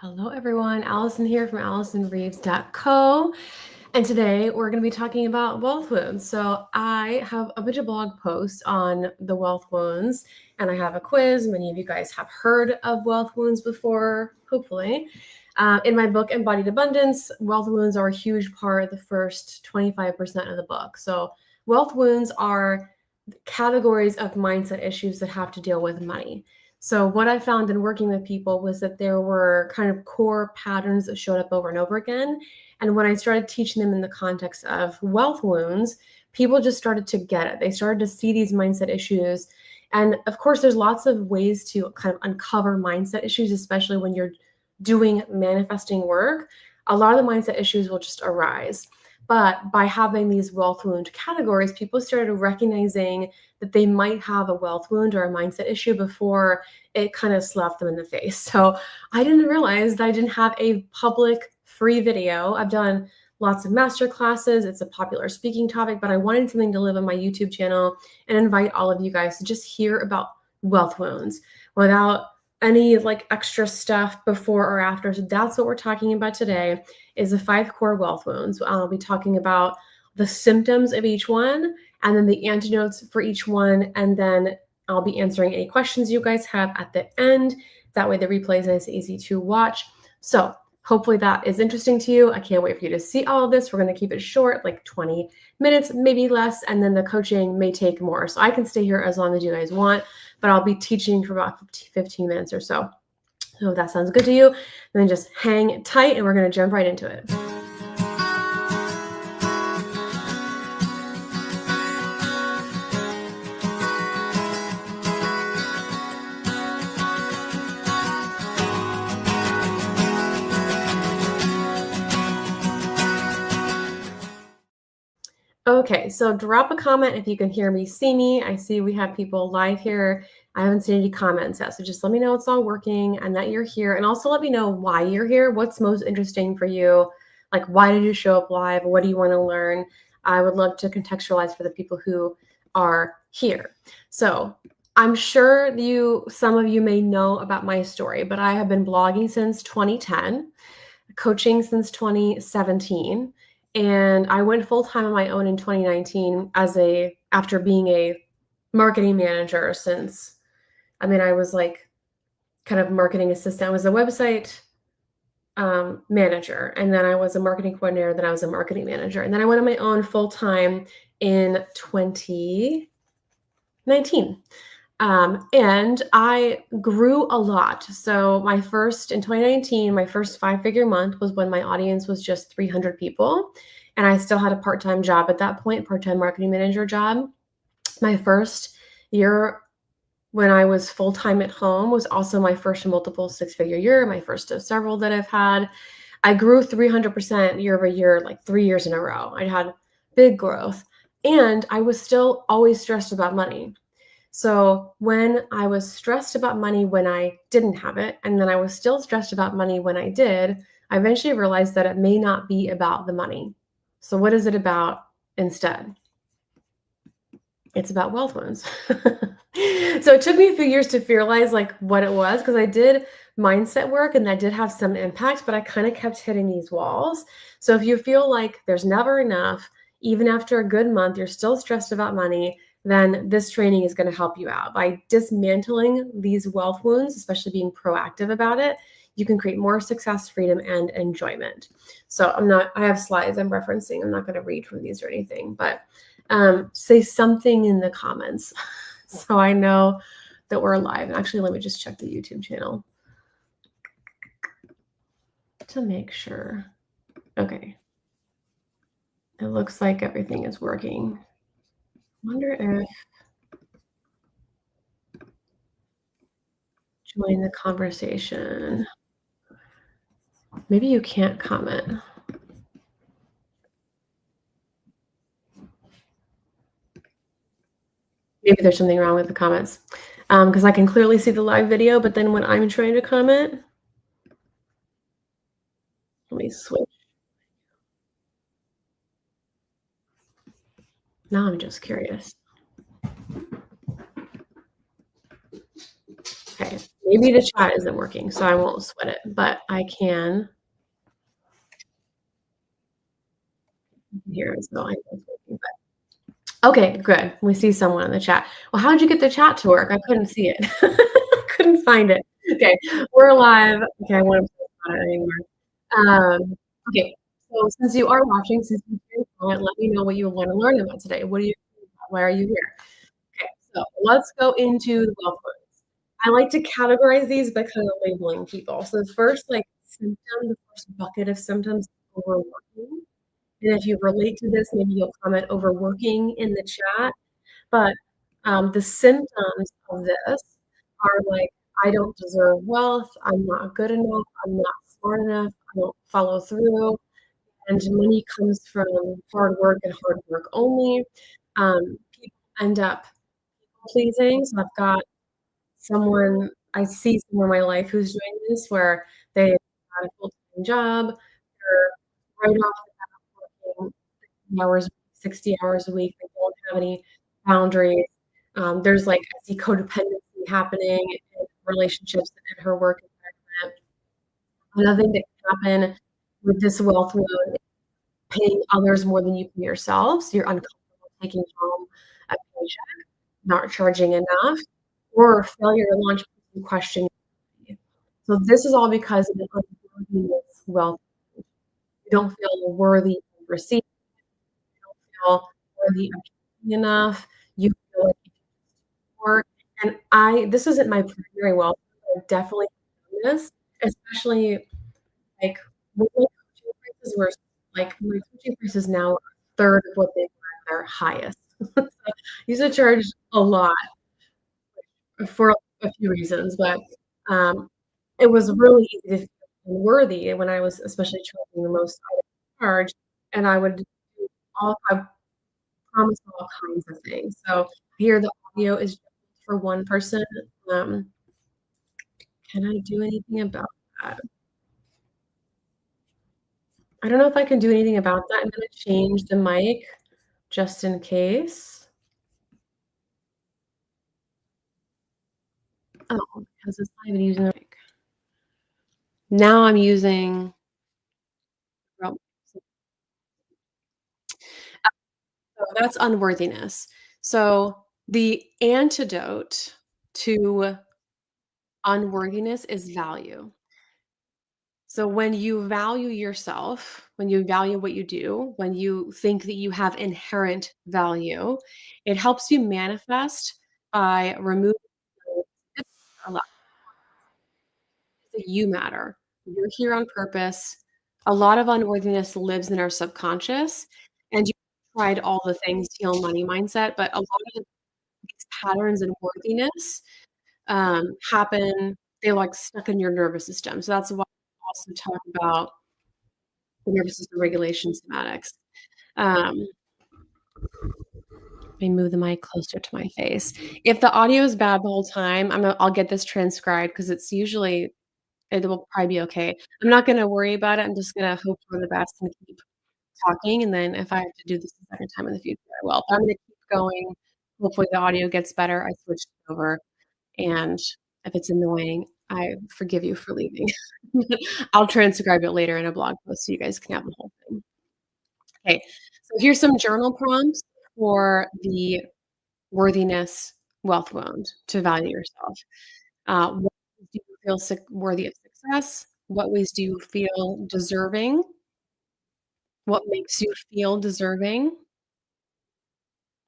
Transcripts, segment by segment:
Hello, everyone. Allison here from AllisonReeves.co. And today we're going to be talking about wealth wounds. So I have a bunch of blog posts on the wealth wounds, and I have a quiz. Many of you guys have heard of wealth wounds before, hopefully. In my book, Embodied Abundance, wealth wounds are a huge part of the first 25% of the book. So wealth wounds are categories of mindset issues that have to deal with money. So what I found in working with people was that there were kind of core patterns that showed up over and over again. And when I started teaching them in the context of wealth wounds, people just started to get it. They started to see these mindset issues. And of course, there's lots of ways to kind of uncover mindset issues, especially when you're doing manifesting work. A lot of the mindset issues will just arise. But by having these wealth wound categories, people started recognizing that they might have a wealth wound or a mindset issue before it kind of slapped them in the face. So I didn't realize that I didn't have a public free video. I've done lots of master classes. It's a popular speaking topic, but I wanted something to live on my YouTube channel and invite all of you guys to just hear about wealth wounds without any like extra stuff before or after. So that's what we're talking about today is the 5 core wealth wounds. I'll be talking about the symptoms of each one and then the antidotes for each one. And then I'll be answering any questions you guys have at the end. That way the replay is nice and easy to watch. So hopefully that is interesting to you. I can't wait for you to see all of this. We're going to keep it short, like 20 minutes, maybe less. And then the coaching may take more. So I can stay here as long as you guys want, but I'll be teaching for about 15 minutes or so. So if that sounds good to you, then just hang tight and we're going to jump right into it. Okay, so drop a comment if you can hear me, see me. I see we have people live here. I haven't seen any comments yet, so just let me know it's all working and that you're here. And also let me know why you're here. What's most interesting for you? Like, why did you show up live? What do you want to learn? I would love to contextualize for the people who are here. So I'm sure some of you may know about my story, but I have been blogging since 2010, coaching since 2017. And I went full-time on my own in 2019 after being a marketing manager since, I was like kind of marketing assistant. I was a website manager, and then I was a marketing coordinator, then I was a marketing manager. And then I went on my own full-time in 2019. And I grew a lot. So in 2019, my first 5-figure month was when my audience was just 300 people. And I still had a part-time job at that point, part-time marketing manager job. My first year when I was full-time at home was also my first multiple 6-figure year, my first of several that I've had. I grew 300% year over year, like 3 years in a row. I had big growth. And I was still always stressed about money. So when I was stressed about money when I didn't have it, and then I was still stressed about money when I did, I eventually realized that it may not be about the money. So what is it about instead? It's about wealth wounds. So it took me a few years to realize like what it was, because I did mindset work and that did have some impact, but I kind of kept hitting these walls. So if you feel like there's never enough, even after a good month, you're still stressed about money, then this training is going to help you out. By dismantling these wealth wounds, especially being proactive about it, you can create more success, freedom, and enjoyment. So I have slides I'm referencing. I'm not going to read from these or anything, but say something in the comments so I know that we're live. And actually, let me just check the YouTube channel to make sure. Okay. It looks like everything is working. Wonder if join the conversation. Maybe you can't comment. Maybe there's something wrong with the comments. Because I can clearly see the live video, but then when I'm trying to comment, let me switch. Now I'm just curious. Okay, Maybe the chat isn't working, so I won't sweat it, but I can hear it, so I know it's working. Okay, good. We see someone in the chat. Well, how did you get the chat to work? I couldn't see it. I couldn't find it. Okay, we're live. Okay, I won't post about it anymore. Okay, so since you are watching, since you can comment, let me know what you want to learn about today. What do you? Why are you here? Okay, so let's go into the wealth words. I like to categorize these by kind of labeling people. So the first, like symptom, the first bucket of symptoms, is overworking. And if you relate to this, maybe you'll comment overworking in the chat. But the symptoms of this are like, I don't deserve wealth, I'm not good enough, I'm not smart enough, I don't follow through, and money comes from hard work and hard work only. People end up pleasing. So I've got someone, I see someone in my life who's doing this where they got a full-time job, they're right off the bat working hours, 60 hours a week. They don't have any boundaries. There's like I see codependency happening in relationships and in her work environment. Another thing that can happen with this wealth load is paying others more than you pay yourself. So you're uncomfortable taking home a paycheck, not charging enough, or failure to launch and question. So this is all because of the unworthiness wealth. You don't feel worthy of receiving, you don't feel worthy of giving enough. You feel like work. And this isn't my primary wealth, but I've definitely done this, especially like with my coaching prices were like my coaching prices now are a third of what they were at their highest. So I used to charge a lot for a few reasons, but um, it was really easy to feel unworthy when I was especially charging the most I would charge, and I would do I promise all kinds of things. So here the audio is just for one person. Um, can I do anything about that? I don't know if I can do anything about that. I'm gonna change the mic just in case. Oh, because it's not even using the mic. Now I'm using well, so that's unworthiness. So the antidote to unworthiness is value. So when you value yourself, when you value what you do, when you think that you have inherent value, it helps you manifest by removing a lot that you matter. You're here on purpose. A lot of unworthiness lives in our subconscious, and you tried all the things to heal money mindset, but a lot of these patterns and worthiness happen. They're like stuck in your nervous system. So that's why I also talk about the nervous system regulation somatics. Um, let me move the mic closer to my face. If the audio is bad the whole time, I'll get this transcribed because it's usually it will probably be okay. I'm not gonna worry about it. I'm just gonna hope for the best and keep talking, and then if I have to do this a second time in the future, I will. But I'm gonna keep going. Hopefully, the audio gets better. I switched over, and if it's annoying, I forgive you for leaving. I'll transcribe it later in a blog post so you guys can have the whole thing. Okay, so here's some journal prompts for the worthiness wealth wound to value yourself. What ways do you feel worthy of success? What ways do you feel deserving? What makes you feel deserving?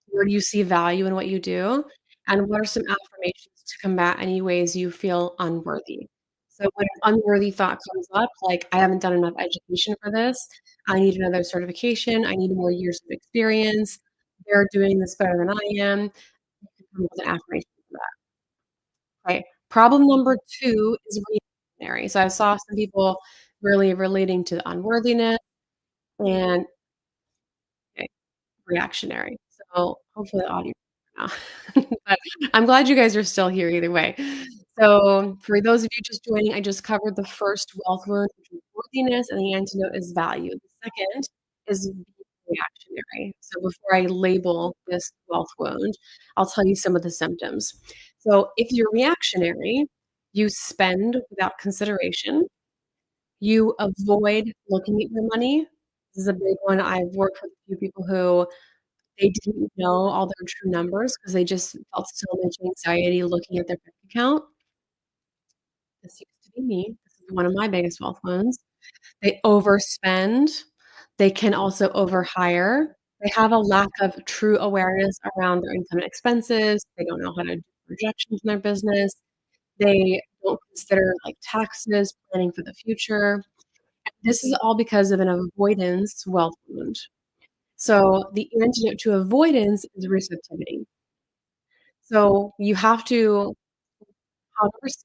Where do you see value in what you do? And what are some affirmations to combat any ways you feel unworthy? So when an unworthy thought comes up, like, I haven't done enough education for this, I need another certification, I need more years of experience, they're doing this better than I am, you can come up with an affirmation for that. Right. Problem number 2 is reactionary. So I saw some people really relating to unworthiness and reactionary. So hopefully the audio now. But I'm glad you guys are still here either way. So for those of you just joining, I just covered the first wealth wound, which is worthiness, and the antidote is value. The second is being reactionary. So before I label this wealth wound, I'll tell you some of the symptoms. So if you're reactionary, You spend without consideration. You avoid looking at your money. This is a big one. I've worked with a few people who they didn't know all their true numbers because they just felt so much anxiety looking at their bank account. This used to be me. This is one of my biggest wealth wounds. They overspend. They can also overhire. They have a lack of true awareness around their income and expenses. They don't know how to do projections in their business. They don't consider, like, taxes, planning for the future. This is all because of an avoidance wealth wound. So, the antidote to avoidance is receptivity. So, you have to how to receive.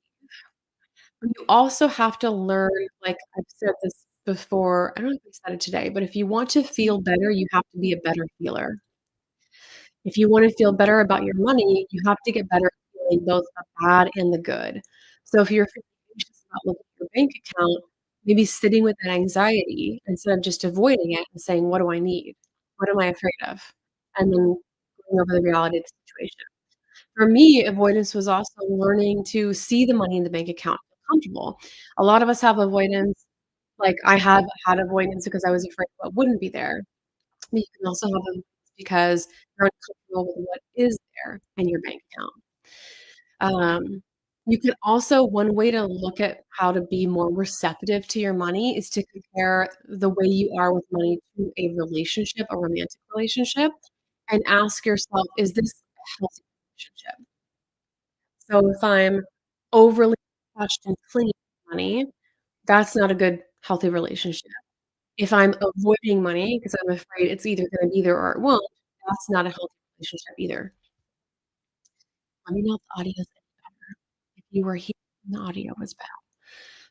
You also have to learn, like I've said this before, I don't know if I said it today, but if you want to feel better, you have to be a better feeler. If you wanna feel better about your money, you have to get better at feeling both the bad and the good. So if you're feeling anxious about looking at your bank account, maybe sitting with that anxiety instead of just avoiding it and saying, "What do I need? What am I afraid of?" And then going over the reality of the situation. For me, avoidance was also learning to see the money in the bank account, feel comfortable. A lot of us have avoidance, like, I have had avoidance because I was afraid what wouldn't be there. But you can also have avoidance because you're uncomfortable with what is there in your bank account. You can also one way to look at how to be more receptive to your money is to compare the way you are with money to a relationship, a romantic relationship, and ask yourself, "Is this a healthy relationship?" So if I'm overly attached and clingy to money, that's not a good, healthy relationship. If I'm avoiding money because I'm afraid it's either gonna be there or it won't, that's not a healthy relationship either. Let me know if the audio is any better. If you were here and the audio was bad.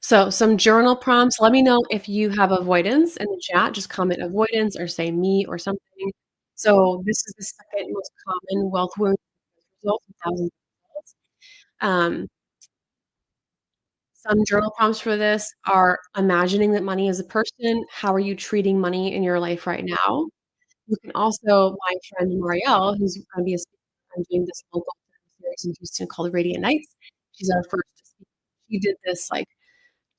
So some journal prompts, let me know if you have avoidance in the chat, just comment avoidance or say me or something. So this is the second most common wealth wound result in thousands of results. Um, some journal prompts for this are imagining that money is a person. How are you treating money in your life right now? You can also my friend Marielle, who's gonna be a speaker I'm doing this local series in Houston called Radiant Nights. She's our first speaker. She did this, like,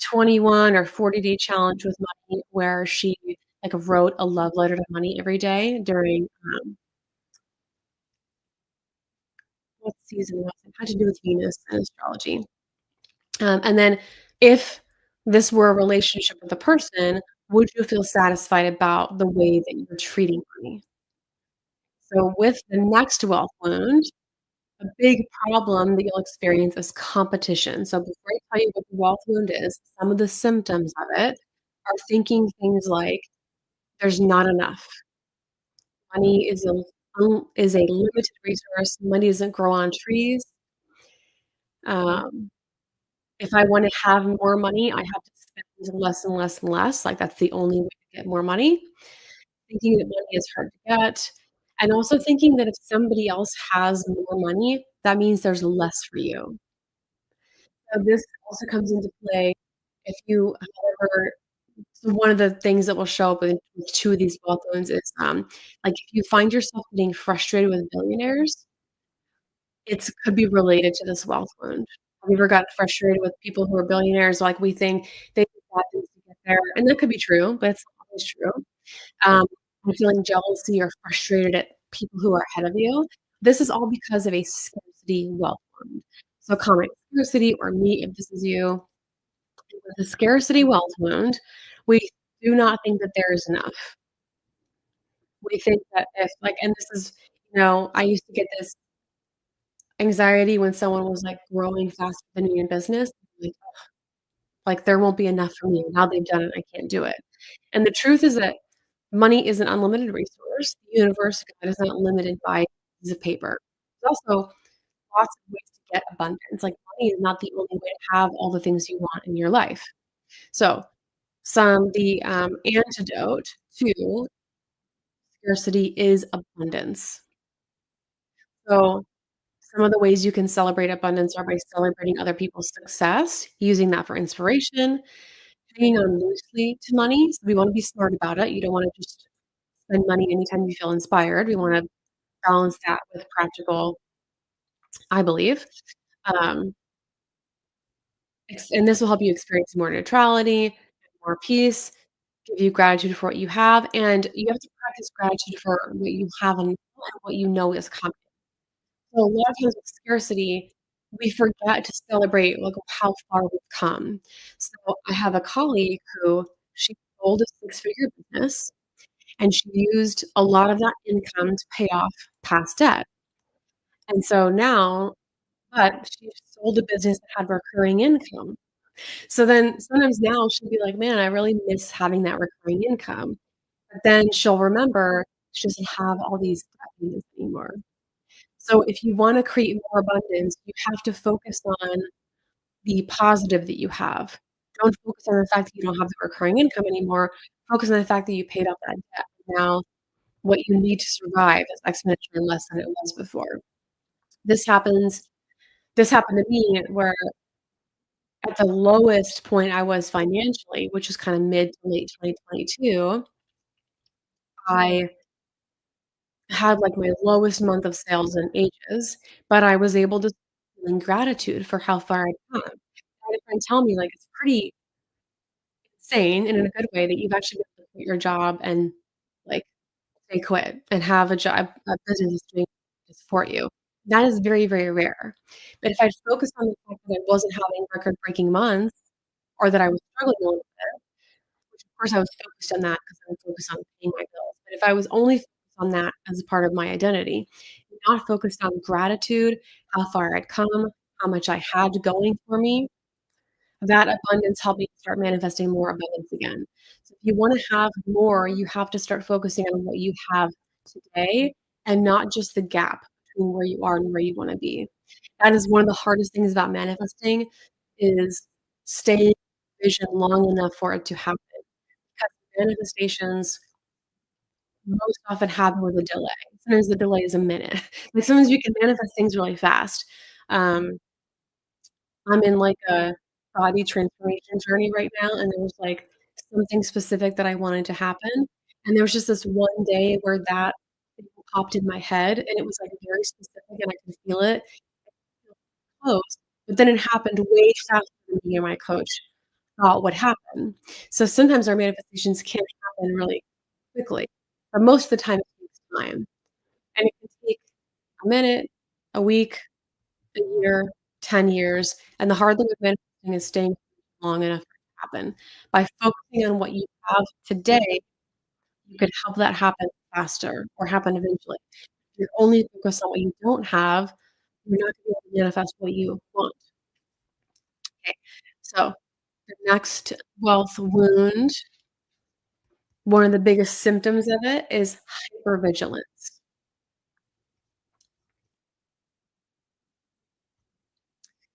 21 or 40-day challenge with money where she, like, wrote a love letter to money every day during, what season was it? Had to do with Venus and astrology. And then if this were a relationship with a person, would you feel satisfied about the way that you're treating money? So with the next wealth wound, a big problem that you'll experience is competition. So before I tell you what the wealth wound is, some of the symptoms of it are thinking things like, "There's not enough. Money is a limited resource. Money doesn't grow on trees. Um, if I wanna have more money, I have to spend less and less and less, like, that's the only way to get more money." Thinking that money is hard to get, and also thinking that if somebody else has more money, that means there's less for you. So this also comes into play if you however so one of the things that will show up in 2 of these wealth zones is, like, if you find yourself getting frustrated with billionaires, it's could be related to this wealth wound. Have you ever gotten frustrated with people who are billionaires? Like, we think they did bad things to get there, and that could be true, but it's not always true. And feeling jealousy or frustrated at people who are ahead of you. This is all because of a scarcity wealth wound. So comment scarcity or me if this is you. With a scarcity wealth wound, we do not think that there is enough. We think that if like and this is I used to get this anxiety when someone was, like, growing faster than me in business, like there won't be enough for me. Now they've done it, I can't do it. And the truth is that money is an unlimited resource. The universe, God, is not limited by pieces of paper. There's also lots of ways to get abundance. Like, money is not the only way to have all the things you want in your life. So, antidote to scarcity is abundance. So, some of the ways you can celebrate abundance are by celebrating other people's success, using that for inspiration, hanging on loosely to money. So we wanna be smart about it. You don't wanna just spend money anytime you feel inspired. We wanna balance that with practical, I believe. Um, And this will help you experience more neutrality, more peace, give you gratitude for what you have, and you have to practice gratitude for what you have and what you know is coming. So a lot of times with scarcity, we forget to celebrate, like, how far we've come. So I have a colleague who she sold a six-figure business, and she used a lot of that income to pay off past debt. And so now but she sold a business that had recurring income. So then sometimes now she'll be like, "Man, I really miss having that recurring income." But then she'll remember she doesn't have all these debt payments anymore. So if you wanna create more abundance, you have to focus on the positive that you have. Don't focus on the fact that you don't have the recurring income anymore. Focus on the fact that you paid off that debt. Now what you need to survive is exponentially less than it was before. This happens this happened to me where at the lowest point I was financially, which is kinda mid to late 2022, I had, like, my lowest month of sales in ages, but I was able to feel in gratitude for how far I'd come. I had a friend tell me, like, "It's pretty insane and in a good way that you've actually been able to quit your job and, like, say quit and have a business that's doing to support you." That is very, very rare. But if I'd focused on the fact that I wasn't having record-breaking months or that I was struggling a little bit, which of course I was focused on that because I was focused on paying my bills, but if I was only focused on that as a part of my identity, not focused on gratitude, how far I'd come, how much I had going for me, that abundance helped me start manifesting more abundance again. So if you wanna have more, you have to start focusing on what you have today and not just the gap between where you are and where you wanna be. That is one of the hardest things about manifesting is staying in vision long enough for it to happen, because manifestations most often happen with a delay. Sometimes the delay is a minute. Like, sometimes you can manifest things really fast. Um, I'm in, like, a body transformation journey right now, and there was, like, something specific that I wanted to happen, and there was just this one day where that thing popped in my head, and it was, like, very specific, and I could feel it close, but then it happened way faster than me and my coach thought would happen. So sometimes our manifestations can happen really quickly, but most of the time it takes time, and it can take a minute, a week, a year, 10 years, and the hard thing with manifesting is staying long enough for it to happen. By focusing on what you have today, you could help that happen faster or happen eventually. If you're only focused on what you don't have, you're not gonna be able to manifest what you want. Okay, so the next wealth wound, one of the biggest symptoms of it is hypervigilance.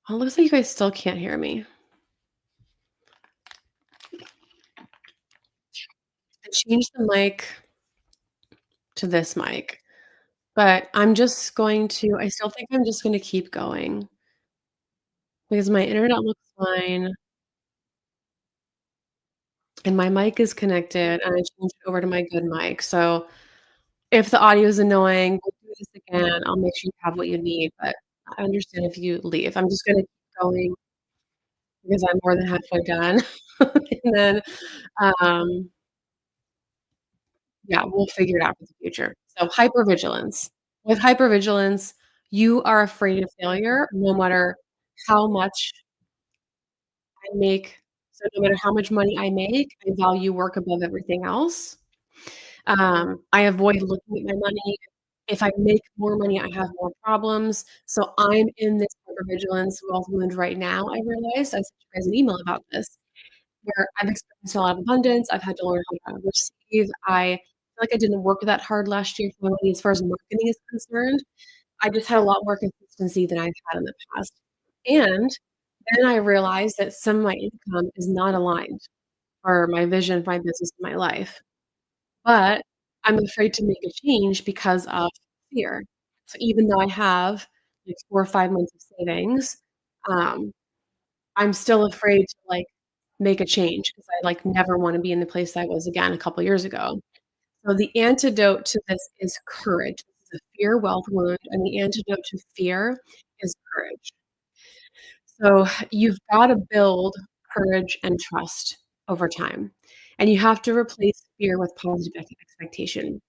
Oh, it looks like you guys still can't hear me. I changed the mic to this mic. But I still think I'm just gonna keep going because my internet looks fine and my mic is connected, and I changed it over to my good mic, so if the audio is annoying, we'll do this again, I'll make sure you have what you need, but I understand if you leave. I'm just gonna keep going because I'm more than halfway done, and then, um, yeah, we'll figure it out for the future. So hypervigilance. With hypervigilance, you are afraid of failure no matter how much I make so no matter how much money I make, I value work above everything else. I avoid looking at my money. If I make more money, I have more problems. So I'm in this hypervigilance wealth wound right now, I realized. I sent you guys an email about this, where I've experienced a lot of abundance. I've had to learn how to receive. I feel like I didn't work that hard last year for my money as far as marketing is concerned. I just had a lot more consistency than I've had in the past. And then I realized that some of my income is not aligned for my vision, for my business, and my life. But I'm afraid to make a change because of fear. So even though I have, like, 4 or 5 months of savings, um, I'm still afraid to, like, make a change because I, like, never wanna be in the place I was again a couple years ago. So the antidote to this is courage. This is a fear wealth wound, and the antidote to fear is courage. So you've gotta build courage and trust over time, and you have to replace fear with positive expectation.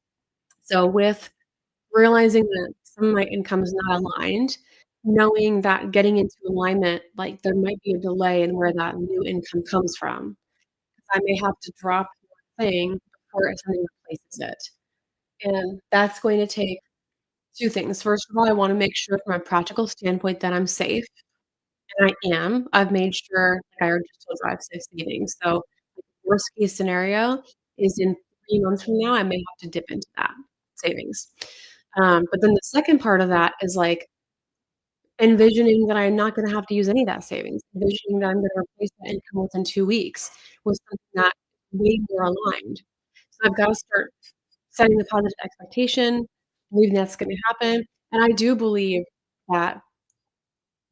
So with realizing that some of my income is not aligned, knowing that getting into alignment, like, there might be a delay in where that new income comes from. I may have to drop one thing before something replaces it, and that's going to take 2 things. First of all, I wanna make sure from a practical standpoint that I'm safe, and I am. I've made sure, like I already just told you, I have safe savings, so, like, worst case scenario is in 3 months from now, I may have to dip into that savings. But then the second part of that is, like, envisioning that I'm not gonna have to use any of that savings, envisioning that I'm gonna replace that income within 2 weeks with something that way more aligned. So I've gotta start setting the positive expectation, believing that's gonna happen, and I do believe that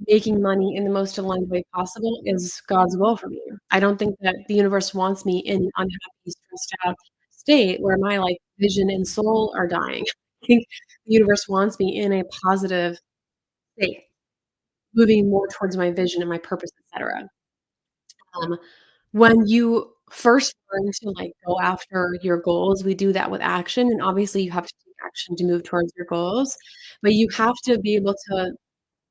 making money in the most aligned way possible is God's will for me. I don't think that the universe wants me in an unhappy, stressed out state where my, like, vision and soul are dying. I think the universe wants me in a positive state, moving more towards my vision and my purpose, etcetera. Um, when you first learn to, like, go after your goals, we do that with action, and obviously you have to take action to move towards your goals, but you have to be able to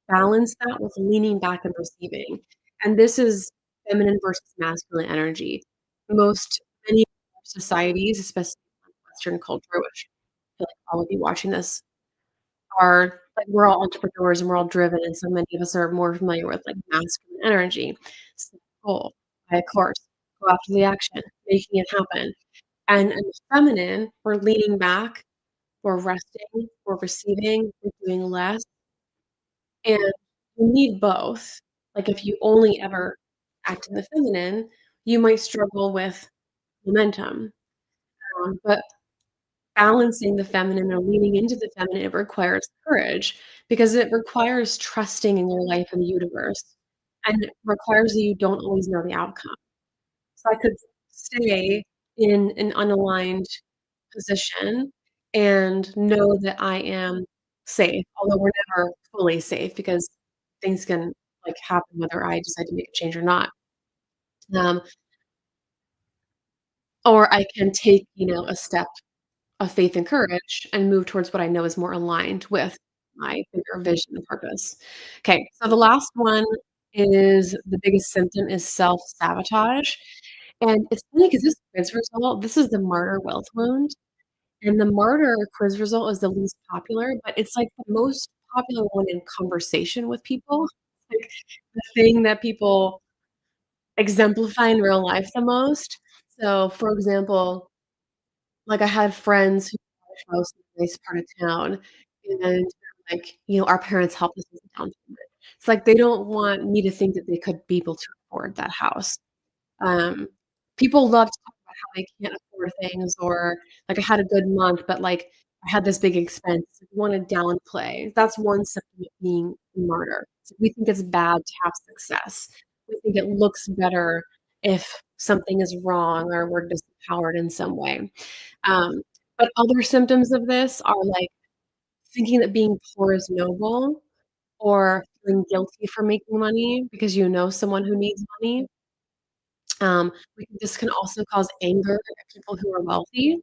balance that with leaning back and receiving, and this is feminine versus masculine energy. Many societies, especially in Western culture, which I feel like all of you watching this are like, we're all entrepreneurs and we're all driven, and so many of us are more familiar with, like, masculine energy. Set a goal, buy a course, go after the action, making it happen, and in the feminine, we're leaning back, we're resting, we're receiving, we're doing less, and you need both. Like, if you only ever act in the feminine, you might struggle with momentum, but balancing the feminine or leaning into the feminine, it requires courage because it requires trusting in your life and the universe, and it requires that you don't always know the outcome. So I could stay in an unaligned position and know that I am safe, although we're never fully safe because things can, like, happen whether I decide to make a change or not. Um, or I can take, a step of faith and courage and move towards what I know is more aligned with my bigger vision and purpose. Okay, so the last one is the biggest symptom is self-sabotage, and it's funny because this quiz result, this is the martyr wealth wound, and the martyr quiz result is the least popular, but it's, like, the most popular one in conversation with people, like, the thing that people exemplify in real life the most. So, for example, like, I had friends who bought a house in a nice part of town, and they're like, "Our parents helped us with the down payment." It's like they don't want me to think that they could be able to afford that house. Um, People love to talk about how they can't afford things or, like, I had a good month, but, like, I had this big expense. We wanna downplay. That's one symptom of being a martyr. So we think it's bad to have success. We think it looks better if something is wrong or we're disempowered in some way. Um, but other symptoms of this are, like, thinking that being poor is noble or feeling guilty for making money because you know someone who needs money. This can also cause anger at people who are wealthy.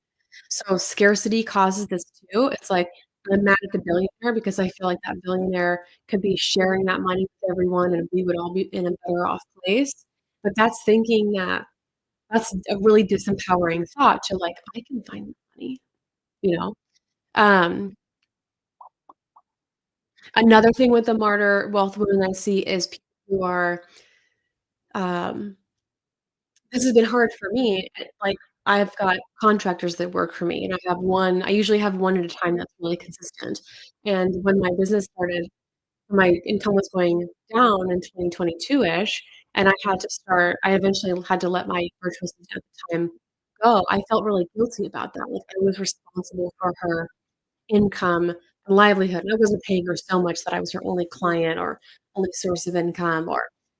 So scarcity causes this too. It's like, I'm mad at the billionaire because I feel like that billionaire could be sharing that money with everyone and we would all be in a better off place. But that's thinking that that's a really disempowering thought to, like, I can find the money, you know? Um, Another thing with the martyr wealth women I see is people who are, um this has been hard for me, like, I've got contractors that work for me, and I usually have 1 at a time that's really consistent, and when my business started, my income was going down in 2022-ish, and I eventually had to let my virtual assistant at the time go. I felt really guilty about that, like, I was responsible for her income and livelihood, and I wasn't paying her so much that I was her only client or only source of income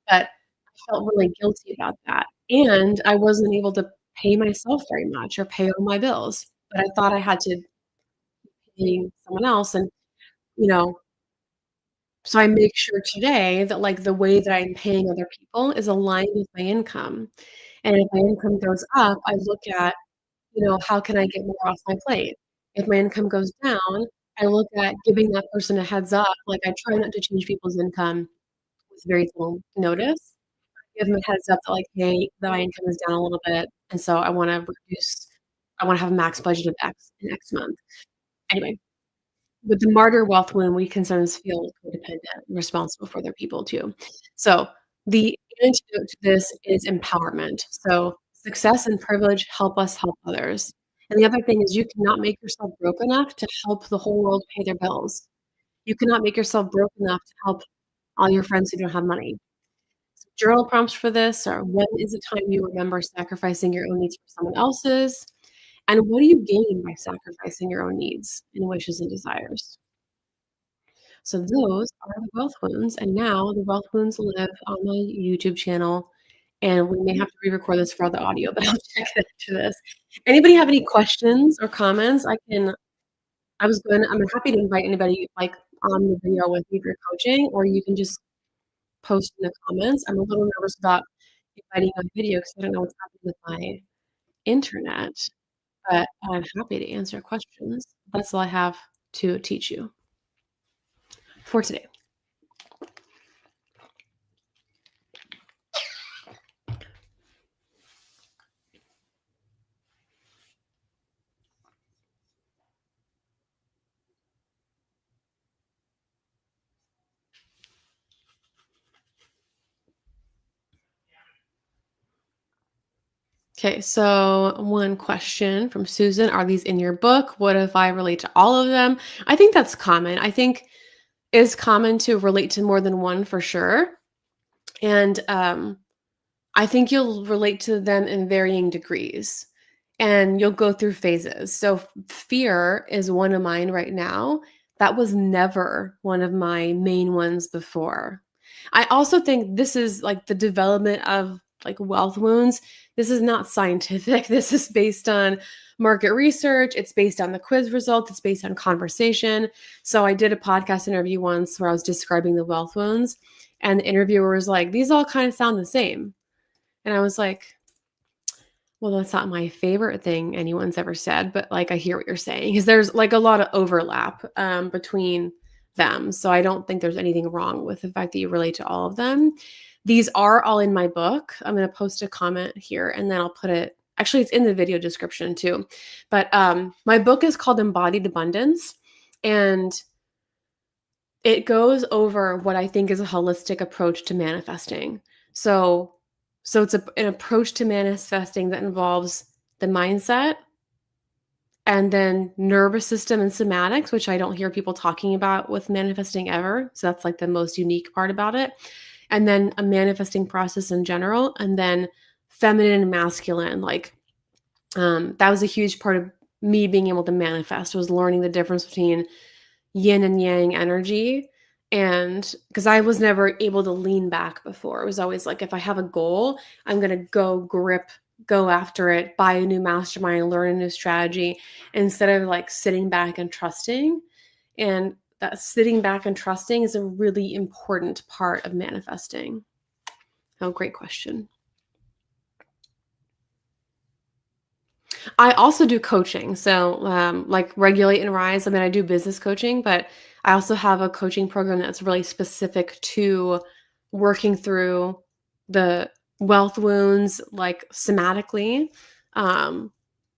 but I felt really guilty about that, and I wasn't able to pay myself very much or pay all my bills, but I thought I had to pay someone else and, you know, So I make sure today that, like, the way that I'm paying other people is aligned with my income. And if my income goes up, I look at, how can I get more off my plate? If my income goes down, I look at giving that person a heads up, like, I try not to change people's income with very little notice. Give them a heads up that, like, "Hey, my income is down a little bit, and so I wanna have a max budget of X in X month." Anyway, with the martyr wealth wound, we can sometimes feel codependent and responsible for other people too. So, the antidote to this is empowerment. So, success and privilege help us help others. And the other thing is you cannot make yourself broke enough to help the whole world pay their bills. You cannot make yourself broke enough to help all your friends who don't have money. Journal prompts for this are: when is the time you remember sacrificing your own needs for someone else's? And what do you gain by sacrificing your own needs and wishes and desires? So those are the wealth wounds, and now the wealth wounds live on my YouTube channel, and we may have to re-record this for the audio, but I'll check it after this. Anybody have any questions or comments? I'm happy to invite anybody, like, on the video with me for coaching, or you can just post in the comments. I'm a little nervous about inviting on video because I don't know what's happening with my internet, but I'm happy to answer questions. That's all I have to teach you for today. Okay, so one question from Susan: are these in your book? What if I relate to all of them? I think that's common. I think it's common to relate to more than one for sure. And I think you'll relate to them in varying degrees and you'll go through phases. So, fear is one of mine right now. That was never one of my main ones before. I also think this is like the development of like wealth wounds. This is not scientific. This is based on market research. It's based on the quiz results. It's based on conversation. So, I did a podcast interview once where I was describing the wealth wounds, and the interviewer was like, "These all kind of sound the same." And I was like, "Well, that's not my favorite thing anyone's ever said, but, like, I hear what you're saying, because there's, like, a lot of overlap, between them, so I don't think there's anything wrong with the fact that you relate to all of them. These are all in my book. I'm gonna post a comment here, and then I'll put it actually, it's in the video description too, but, my book is called Embodied Abundance, and it goes over what I think is a holistic approach to manifesting. So it's an approach to manifesting that involves the mindset and then nervous system and somatics, which I don't hear people talking about with manifesting ever. So that's like the most unique part about it. And then a manifesting process in general, and then feminine and masculine. Like that was a huge part of me being able to manifest, was learning the difference between yin and yang energy. And because I was never able to lean back before, it was always like, if I have a goal, I'm going to go after it, buy a new mastermind, learn a new strategy, instead of like sitting back and trusting. And that sitting back and trusting is a really important part of manifesting. Oh, great question. I also do coaching. So, like Regulate and Rise. I mean, I do business coaching, but I also have a coaching program that's really specific to working through the wealth wounds, like somatically. Um,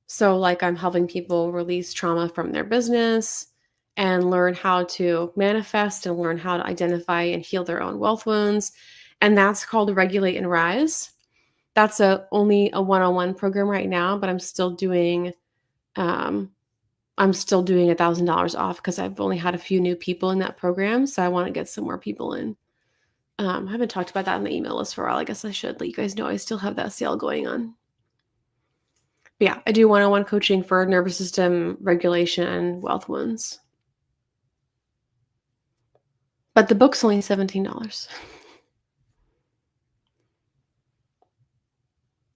so, like, I'm helping people release trauma from their business and learn how to manifest and learn how to identify and heal their own wealth wounds. And that's called Regulate and Rise. That's only a one-on-one program right now, but um, I'm still doing $1,000 off because I've only had a few new people in that program, so I wanna get some more people in. I haven't talked about that in the email list for a while. I guess I should let you guys know I still have that sale going on. But yeah, I do one-on-one coaching for nervous system regulation and wealth wounds. But the book's only $17.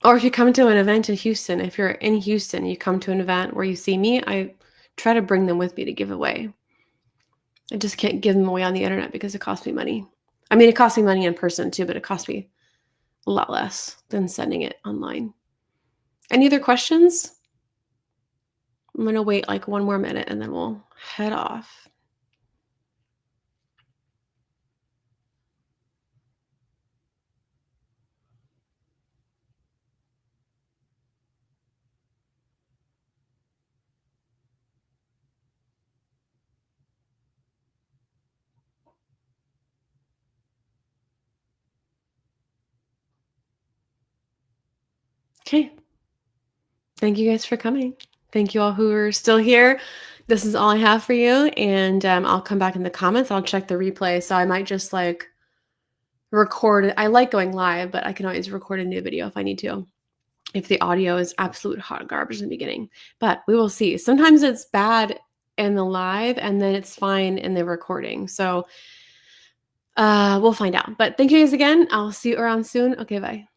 Or if you come to an event in Houston, if you're in Houston, you come to an event where you see me, I try to bring them with me to give away. I just can't give them away on the internet because it costs me money. I mean, it costs me money in person too, but it costs me a lot less than sending it online. Any other questions? I'm gonna wait like one more minute and then we'll head off. Okay. Thank you guys for coming. Thank you all who are still here. This is all I have for you. And I'll come back in the comments. I'll check the replay. So I might just like record it. I like going live, but I can always record a new video if I need to, if the audio is absolute hot garbage in the beginning. But we will see. Sometimes it's bad in the live and then it's fine in the recording. So we'll find out. But thank you guys again. I'll see you around soon. Okay, bye.